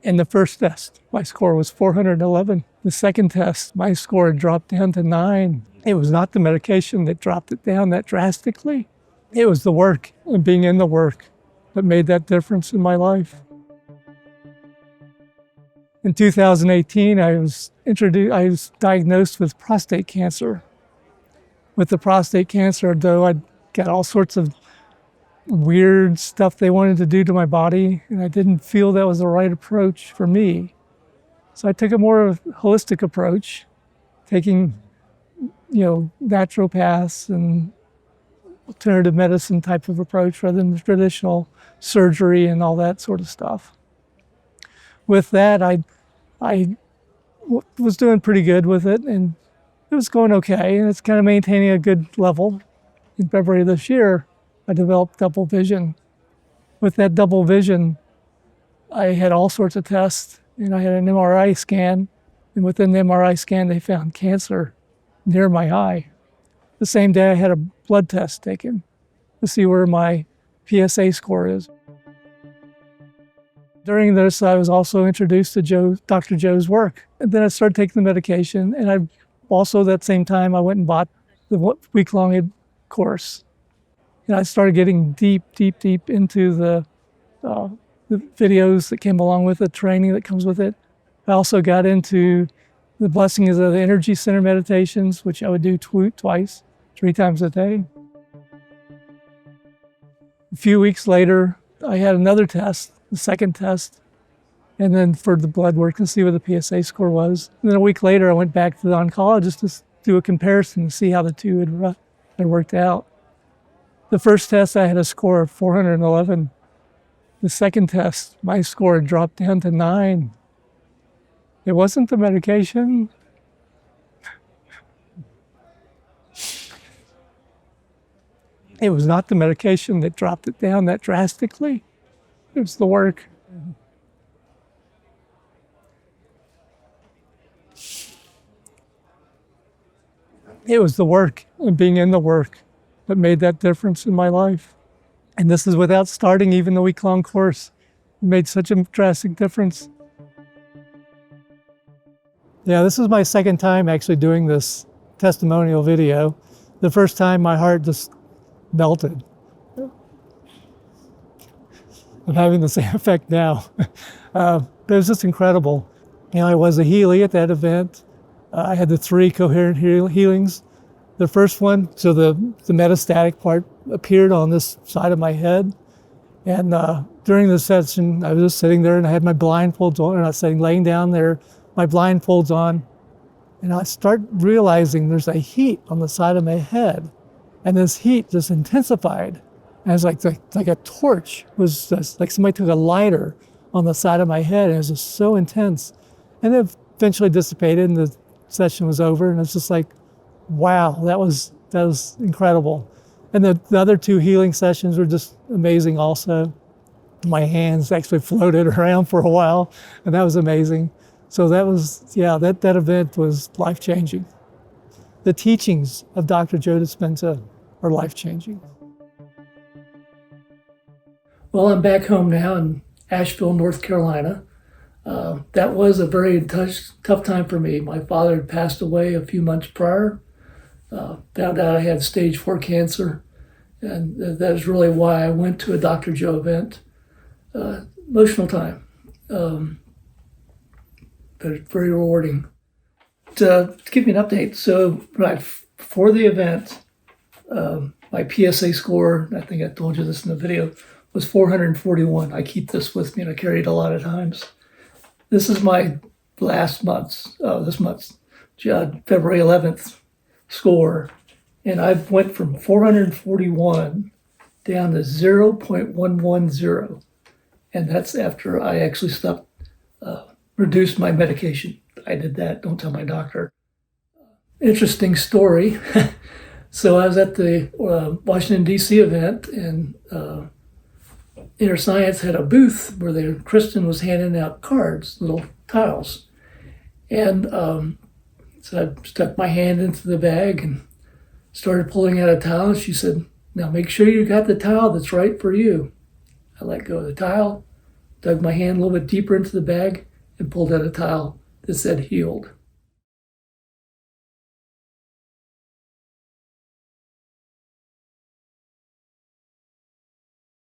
In the first test, my score was 411. The second test, my score had dropped down to 9. It was not the medication that dropped it down that drastically. It was the work and being in the work that made that difference in my life. In 2018, I was diagnosed with prostate cancer. With the prostate cancer, though, I got all sorts of weird stuff they wanted to do to my body, and I didn't feel that was the right approach for me. So I took a more holistic approach, taking, naturopaths and alternative medicine type of approach rather than the traditional surgery and all that sort of stuff. With that, I was doing pretty good with it, and it was going okay, and it's kind of maintaining a good level. In February of this year, I developed double vision. With that double vision, I had all sorts of tests, and I had an MRI scan, and within the MRI scan, they found cancer near my eye. The same day, I had a blood test taken to see where my PSA score is. During this, I was also introduced to Dr. Joe's work. And then I started taking the medication, and I also, that same time, I went and bought the week-long course. And I started getting deep into the videos that came along with it, training that comes with it. I also got into the blessings of the energy center meditations, which I would do twice, 3 times a day. A few weeks later, I had another test, the second test, and then for the blood work to see what the PSA score was. And then a week later, I went back to the oncologist to do a comparison to see how the two had worked out. The first test, I had a score of 411. The second test, my score had dropped down to 9. It wasn't the medication. It was not the medication that dropped it down that drastically. It was the work. It was the work and being in the work that made that difference in my life. And this is without starting even the week-long course. It made such a drastic difference. Yeah, this is my second time actually doing this testimonial video. The first time my heart just melted. I'm having the same effect now. But it was just incredible. I was a Healy at that event. I had the 3 coherent healings. The first one, so the metastatic part appeared on this side of my head. And during the session, I was just sitting there and I had my blindfolds on, and I was laying down there, my blindfolds on. And I start realizing there's a heat on the side of my head. And this heat just intensified. And it was like a torch, was just like somebody took a lighter on the side of my head, and it was just so intense. And it eventually dissipated and the session was over, and it's just like, wow, that was incredible. And the other 2 healing sessions were just amazing also. My hands actually floated around for a while, and that was amazing. So that was, that event was life-changing. The teachings of Dr. Joe Dispenza are life-changing. Well, I'm back home now in Asheville, North Carolina. That was a very tough time for me. My father had passed away a few months prior. Found out I had stage 4 cancer, and that is really why I went to a Dr. Joe event. Emotional time, but very rewarding. To give you an update, so right before the event, my PSA score, I think I told you this in the video, was 441. I keep this with me and I carry it a lot of times. This is my this month's, February 11th score. And I went from 441 down to 0.110. And that's after I actually reduced my medication. I did that, don't tell my doctor. Interesting story. So I was at the Washington, D.C. event, and Inner Science had a booth where Kristen was handing out cards, little tiles. And so I stuck my hand into the bag and started pulling out a tile. She said, "Now make sure you got the tile that's right for you." I let go of the tile, dug my hand a little bit deeper into the bag, and pulled out a tile that said healed.